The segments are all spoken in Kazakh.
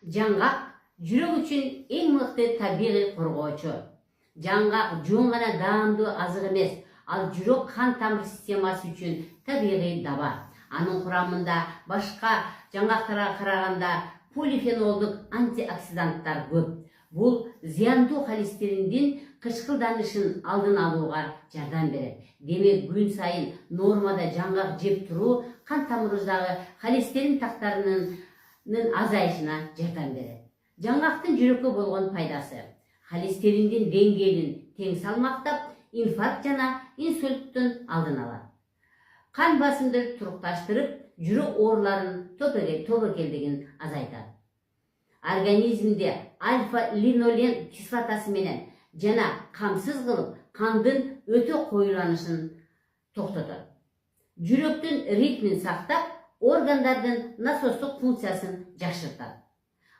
Жаңғақ жүрек үшін ең мықты табиғи қорғаучы. Жаңғақ жөн ғана даамдуу азық емес, ал жүрек қан тамыр системасы үшін табиғи даба. Аның құрамында башқа жаңғақтарға қарағанда полифенолдық антиоксиданттар көп. Бұл зияндуу холестериндин кышкылданышын алдын алууга жардам берет. Демек, күн сайын нормада жаңғақ жеп туруу қан тамырыбыздагы холестерин тактарынын азайышына жардам берет. Жаңғактын жүрөккө болгон пайдасы: холестериндин деңгээлин тең салмактап, инфаркт жана инсульттун алдын алат. Кан басымды турукташтырып, жүрөк ооруларынын тобокелдигин азайтат. Организмде альфа-линолен кислотасы менен жана камсыз кылып, кандын өтө коюланышын токтотот. Жүрөктүн ритмин сактап, органдардын насостук функциясын жакшыртат.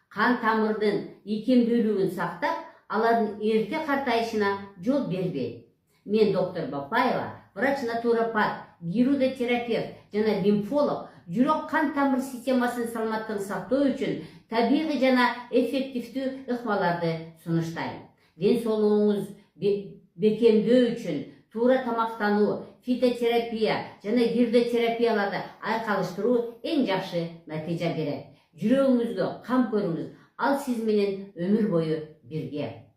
Кан тамырдын ийкемдүүлүгүн сактап, алардын эрте картайышына жол бербейт. Мен доктор Бапаева, врач-натуропат, гирудотерапевт жана лимфолог, жүрөк кан тамыр системасын саламаттыгын сактоо үчүн табигый жана эффективдүү ыкмаларды сунуштайм. Ден соолугуңуз бекемдөө үчүн туура тамактануу, фитотерапия жана гирудотерапияларды айкалыштыруу эң жакшы натыйжа берет. Жүрөгүңүзгө кам көрүңүз, ал сиз менен өмүр бою бирге.